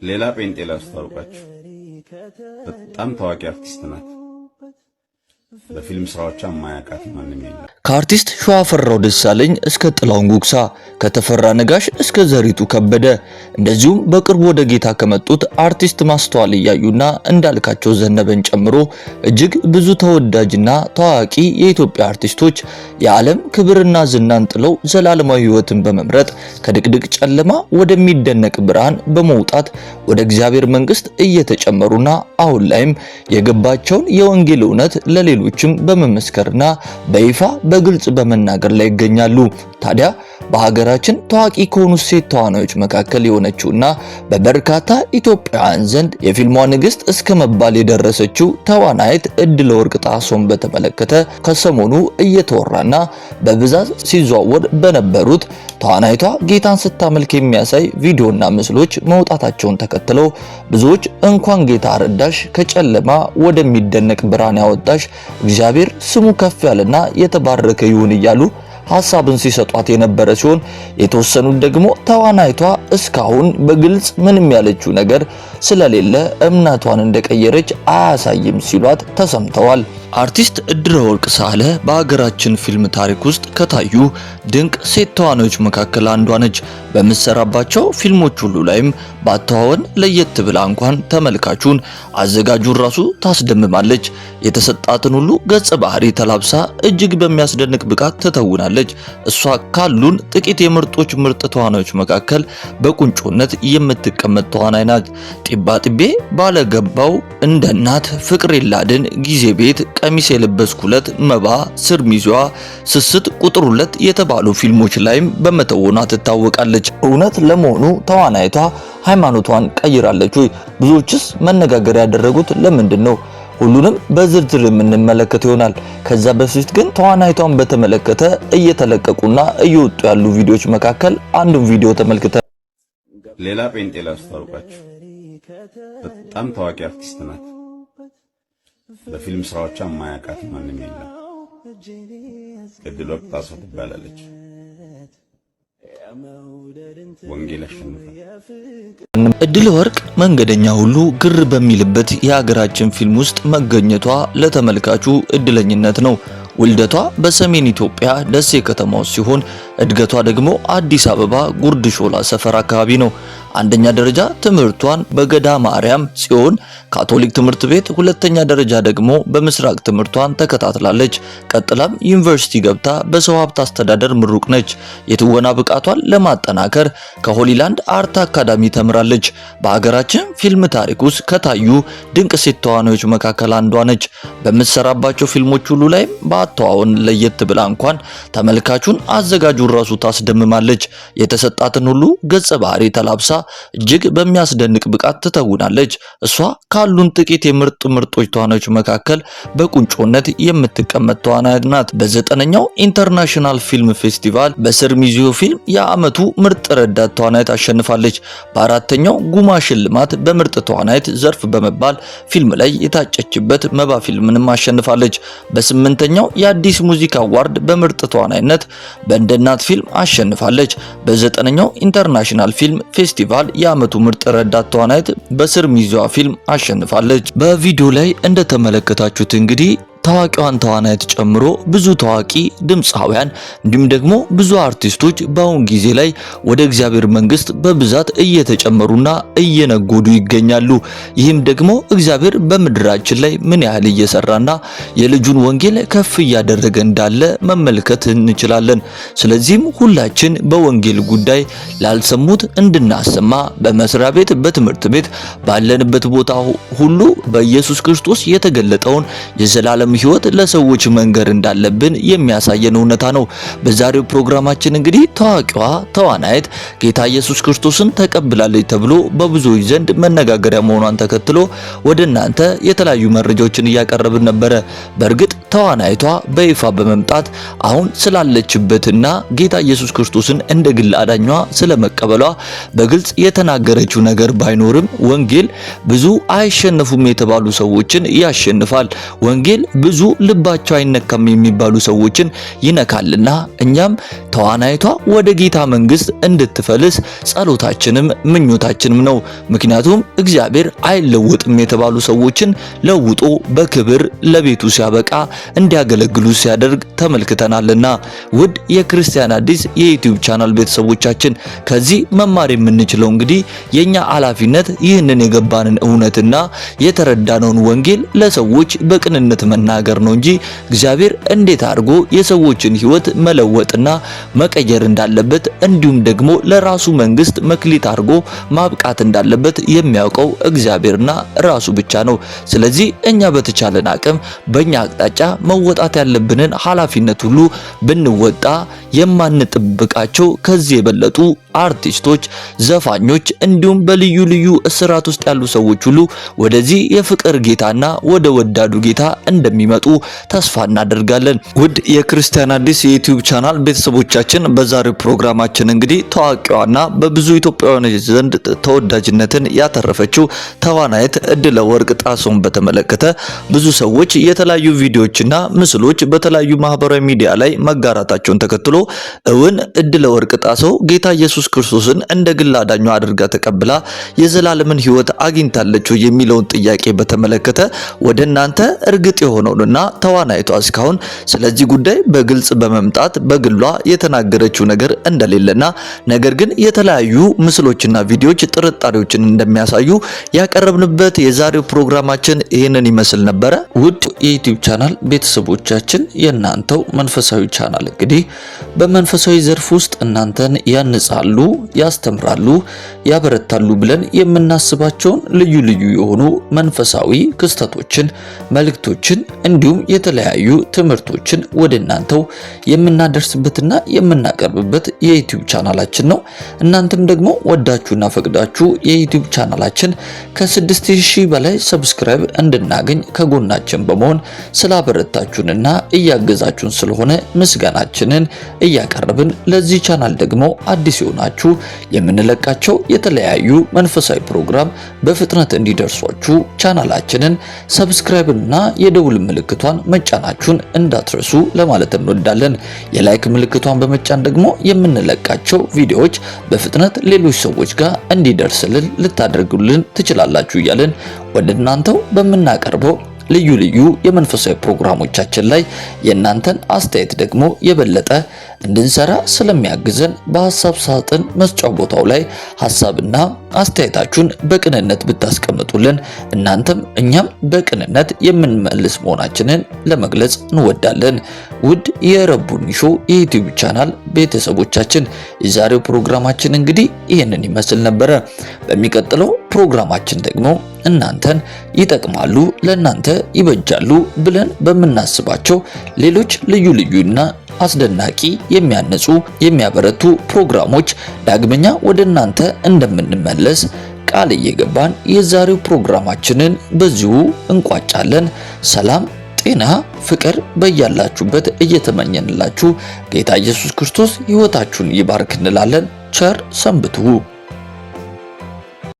ሌላ ጴንጤ ላስተዋውቃችሁ። በጣም ታዋቂ አርቲስት ናት። በፊልም ስራዎቿ ማያውቃት ማንም የለም። ከአርቲስት ሸዋፈራው ደሳለኝ እስከ ጥላሁን ጉግሳ፣ ከተፈራ ነጋሽ እስከ ዘሪቱ ከበደ እንደዚሁም በቅርቡ ወደ ጌታ ከመጡት አርቲስት ማስተዋል እያዩና እንዳልካቸው ዘነበን ጨምሮ እጅግ ብዙ ተወዳጅና ታዋቂ የኢትዮጵያ አርቲስቶች የዓለም ክብርና ዝናን ጥለው ዘላለማዊ ሕይወትን በመምረጥ ከድቅድቅ ጨለማ ወደሚደነቅ ብርሃን በመውጣት ወደ እግዚአብሔር መንግስት እየተጨመሩና አሁን ላይም የገባቸውን የወንጌል እውነት ለሌሎችም በመመስከርና በይፋ በግልጽ በመናገር ላይ ይገኛሉ። ታዲያ በሀገራችን ታዋቂ ከሆኑ ሴት ተዋናዮች መካከል የሆነችውና በበርካታ ኢትዮጵያውያን ዘንድ የፊልሟ ንግስት እስከ መባል የደረሰችው ተዋናይት እድለወርቅ ጣሶን በተመለከተ ከሰሞኑ እየተወራና በብዛት ሲዘዋወር በነበሩት ተዋናይቷ ጌታን ስታመልክ የሚያሳይ ቪዲዮና ምስሎች መውጣታቸውን ተከትለው ብዙዎች እንኳን ጌታ ረዳሽ፣ ከጨለማ ወደሚደነቅ ብርሃን ያወጣሽ እግዚአብሔር ስሙ ከፍ ያለና የተባረከ ይሁን እያሉ ሐሳብን ሲሰጧት የነበረ ሲሆን የተወሰኑት ደግሞ ተዋናይቷ እስካሁን በግልጽ ምንም ያለችው ነገር ስለሌለ እምነቷን እንደቀየረች አያሳይም ሲሏት ተሰምተዋል። አርቲስት እድለወርቅ ሳህለ በሀገራችን ፊልም ታሪክ ውስጥ ከታዩ ድንቅ ሴት ተዋናዮች መካከል አንዷ ነች። በምትሰራባቸው ፊልሞች ሁሉ ላይም ባተዋወን ለየት ብላ እንኳን ተመልካቹን አዘጋጁን ራሱ ታስደምማለች። የተሰጣትን ሁሉ ገጸ ባህሪ ተላብሳ እጅግ በሚያስደንቅ ብቃት ትተውናለች። እሷ ካሉን ጥቂት የምርጦች ምርጥ ተዋናዮች መካከል በቁንጮነት የምትቀመጥ ተዋናይ ናት። ጢባጢቤ፣ ባለገባው፣ እንደ እናት፣ ፍቅር የላድን፣ ጊዜ ቤት፣ ቀሚስ የለበስኩለት፣ መባ፣ ስር ሚዜዋ፣ ስስት፣ ቁጥር 2 የተባሉ ፊልሞች ላይም በመተወኗ ትታወቃለች። እውነት ለመሆኑ ተዋናይቷ ሃይማኖቷን ቀይራለች ወይ? ብዙዎችስ መነጋገር ያደረጉት ለምንድን ነው? ሁሉንም በዝርዝር የምንመለከት ይሆናል። ከዛ በፊት ግን ተዋናይቷን በተመለከተ እየተለቀቁና እየወጡ ያሉ ቪዲዮዎች መካከል አንዱን ቪዲዮ ተመልክተን ሌላ ጴንጤ ላስተዋውቃችሁ። በጣም ታዋቂ አርቲስት ናት። በፊልም ስራዎቿ ማያውቃት ማንም የለም። እድለወርቅ ጣሶ ትባላለች። ወንጌል አሸንፏል። እድለወርቅ መንገደኛ ሁሉ ግር በሚልበት የሀገራችን ፊልም ውስጥ መገኘቷ ለተመልካቹ እድለኝነት ነው። ውልደቷ በሰሜን ኢትዮጵያ ደሴ ከተማ ውስጥ ሲሆን እድገቷ ደግሞ አዲስ አበባ ጉርድ ሾላ ሰፈር አካባቢ ነው። አንደኛ ደረጃ ትምህርቷን በገዳ ማርያም ጽዮን ካቶሊክ ትምህርት ቤት፣ ሁለተኛ ደረጃ ደግሞ በምስራቅ ትምህርቷን ተከታትላለች። ቀጥላም ዩኒቨርሲቲ ገብታ በሰው ሀብት አስተዳደር ምሩቅ ነች። የትወና ብቃቷን ለማጠናከር ከሆሊላንድ አርት አካዳሚ ተምራለች። በሀገራችን ፊልም ታሪክ ውስጥ ከታዩ ድንቅ ሴት ተዋናዮች መካከል አንዷ ነች። በምትሰራባቸው ፊልሞች ሁሉ ላይ በአተዋወን ለየት ብላ እንኳን ተመልካቹን አዘጋጁን ራሱ ታስደምማለች። የተሰጣትን ሁሉ ገጸ ባህሪ ተላብሳ እጅግ በሚያስደንቅ ብቃት ትተውናለች። እሷ ካሉን ጥቂት የምርጥ ምርጦች ተዋናዮች መካከል በቁንጮነት የምትቀመጥ ተዋናይ ናት። በ9ኛው ኢንተርናሽናል ፊልም ፌስቲቫል በስር ሚዜው ፊልም የዓመቱ ምርጥ ረዳት ተዋናይት አሸንፋለች። በ4ኛው ጉማ ሽልማት በምርጥ ተዋናይት ዘርፍ በመባል ፊልም ላይ የታጨችበት መባ ፊልምንም አሸንፋለች። በ8ኛው የአዲስ ሙዚቃ አዋርድ በምርጥ ተዋናይነት በእንደናት ፊልም አሸንፋለች። በ9ኛው ኢንተርናሽናል ፊልም ፌስቲቫል የዓመቱ ምርጥ ረዳት ተዋናይት በስር ሚዜዋ ፊልም አሸንፋለች። በቪዲዮ ላይ እንደተመለከታችሁት እንግዲህ ታዋቂዋን ተዋናይት ጨምሮ ብዙ ታዋቂ ድምጻውያን እንዲሁም ደግሞ ብዙ አርቲስቶች በአሁን ጊዜ ላይ ወደ እግዚአብሔር መንግስት በብዛት እየተጨመሩና እየነጎዱ ይገኛሉ። ይህም ደግሞ እግዚአብሔር በምድራችን ላይ ምን ያህል እየሰራና የልጁን ወንጌል ከፍ እያደረገ እንዳለ መመልከት እንችላለን። ስለዚህም ሁላችን በወንጌል ጉዳይ ላልሰሙት እንድናሰማ በመስሪያ ቤት፣ በትምህርት ቤት፣ ባለንበት ቦታ ሁሉ በኢየሱስ ክርስቶስ የተገለጠውን የዘላለም ሕይወት ለሰዎች መንገር እንዳለብን የሚያሳየን እውነታ ነው። በዛሬው ፕሮግራማችን እንግዲህ ታዋቂዋ ተዋናይት ጌታ ኢየሱስ ክርስቶስን ተቀብላለች ተብሎ በብዙዎች ዘንድ መነጋገሪያ መሆኗን ተከትሎ ወደ እናንተ የተለያዩ መረጃዎችን እያቀረብን ነበረ። በእርግጥ ተዋናይቷ በይፋ በመምጣት አሁን ስላለችበትና ጌታ ኢየሱስ ክርስቶስን እንደ ግል አዳኟ ስለመቀበሏ በግልጽ የተናገረችው ነገር ባይኖርም ወንጌል ብዙ አይሸነፉም የተባሉ ሰዎችን ያሸንፋል። ወንጌል ብዙ ልባቸው አይነካም የሚባሉ ሰዎችን ይነካልና እኛም ተዋናይቷ ወደ ጌታ መንግስት እንድትፈልስ ጸሎታችንም ምኞታችንም ነው። ምክንያቱም እግዚአብሔር አይለወጥም የተባሉ ሰዎችን ለውጦ በክብር ለቤቱ ሲያበቃ እንዲያገለግሉ ሲያደርግ ተመልክተናልና ውድ የክርስቲያን አዲስ የዩቲዩብ ቻናል ቤተሰቦቻችን ከዚህ መማር የምንችለው እንግዲህ የኛ ኃላፊነት ይህንን የገባንን እውነትና የተረዳነውን ወንጌል ለሰዎች በቅንነት መናገር ነው እንጂ እግዚአብሔር እንዴት አድርጎ የሰዎችን ሕይወት መለወጥና መቀየር እንዳለበት እንዲሁም ደግሞ ለራሱ መንግስት መክሊት አድርጎ ማብቃት እንዳለበት የሚያውቀው እግዚአብሔርና ራሱ ብቻ ነው። ስለዚህ እኛ በተቻለን አቅም በእኛ አቅጣጫ መወጣት ያለብንን ኃላፊነት ሁሉ ብንወጣ የማንጠብቃቸው ከዚህ የበለጡ አርቲስቶች፣ ዘፋኞች እንዲሁም በልዩ ልዩ እስራት ውስጥ ያሉ ሰዎች ሁሉ ወደዚህ የፍቅር ጌታና ወደ ወዳዱ ጌታ እንደሚመጡ ተስፋ እናደርጋለን። ውድ የክርስቲያን አዲስ የዩቲዩብ ቻናል ቤተሰቦቻችን በዛሬው ፕሮግራማችን እንግዲህ ታዋቂዋና በብዙ ኢትዮጵያውያኖች ዘንድ ተወዳጅነትን ያተረፈችው ተዋናይት እድለ ወርቅ ጣሰውን በተመለከተ ብዙ ሰዎች የተለያዩ ቪዲዮዎችና ምስሎች በተለያዩ ማህበራዊ ሚዲያ ላይ መጋራታቸውን ተከትሎ እውን እድለ ወርቅ ጣሰው ጌታ ኢየሱስ ክርስቶስን እንደ ግል አዳኟ አድርጋ ተቀብላ የዘላለምን ሕይወት አግኝታለች የሚለውን ጥያቄ በተመለከተ ወደ እናንተ እርግጥ የሆነውንና ተዋናይቷ እስካሁን ስለዚህ ጉዳይ በግልጽ በመምጣት በግሏ የተናገረችው ነገር እንደሌለና ነገር ግን የተለያዩ ምስሎችና ቪዲዮዎች ጥርጣሬዎችን እንደሚያሳዩ ያቀረብንበት የዛሬው ፕሮግራማችን ይህንን ይመስል ነበረ። ውድ የዩቲዩብ ቻናል ቤተሰቦቻችን የእናንተው መንፈሳዊ ቻናል እንግዲህ በመንፈሳዊ ዘርፍ ውስጥ እናንተን ያንጻሉ፣ ያስተምራሉ፣ ያበረታሉ ብለን የምናስባቸውን ልዩ ልዩ የሆኑ መንፈሳዊ ክስተቶችን፣ መልእክቶችን እንዲሁም የተለያዩ ትምህርቶችን ወደ እናንተው የምናደርስበትና የምናቀርብበት የዩቲዩብ ቻናላችን ነው። እናንተም ደግሞ ወዳችሁና ፈቅዳችሁ የዩቲዩብ ቻናላችን ከ6000 በላይ ሰብስክራይብ እንድናገኝ ከጎናችን በመሆን ስላበረታችሁንና እያገዛችሁን ስለሆነ ምስጋናችንን እያቀረብን ለዚህ ቻናል ደግሞ አዲስ የሆናችሁ የምንለቃቸው የተለያዩ መንፈሳዊ ፕሮግራም በፍጥነት እንዲደርሷችሁ ቻናላችንን ሰብስክራይብና የደውል ምልክቷን መጫናችሁን እንዳትረሱ ለማለት እንወዳለን። የላይክ ምልክቷን በመጫን ደግሞ የምንለቃቸው ቪዲዮዎች በፍጥነት ሌሎች ሰዎች ጋር እንዲደርስልን ልታደርጉልን ትችላላችሁ እያልን ወደ እናንተው በምናቀርበው ልዩ ልዩ የመንፈሳዊ ፕሮግራሞቻችን ላይ የእናንተን አስተያየት ደግሞ የበለጠ እንድንሰራ ስለሚያግዘን በሐሳብ ሳጥን መስጫው ቦታው ላይ ሐሳብና አስተያየታችሁን በቅንነት ብታስቀምጡልን እናንተም እኛም በቅንነት የምንመልስ መሆናችንን ለመግለጽ እንወዳለን። ውድ የረቡኒ ሾው የዩቲዩብ ቻናል ቤተሰቦቻችን የዛሬው ፕሮግራማችን እንግዲህ ይህንን ይመስል ነበረ። በሚቀጥለው ፕሮግራማችን ደግሞ እናንተን ይጠቅማሉ፣ ለእናንተ ይበጃሉ ብለን በምናስባቸው ሌሎች ልዩ ልዩና አስደናቂ የሚያነጹ የሚያበረቱ ፕሮግራሞች ዳግመኛ ወደ እናንተ እንደምንመለስ ቃል እየገባን የዛሬው ፕሮግራማችንን በዚሁ እንቋጫለን። ሰላም፣ ጤና፣ ፍቅር በያላችሁበት እየተመኘንላችሁ ጌታ ኢየሱስ ክርስቶስ ሕይወታችሁን ይባርክ እንላለን። ቸር ሰንብቱ።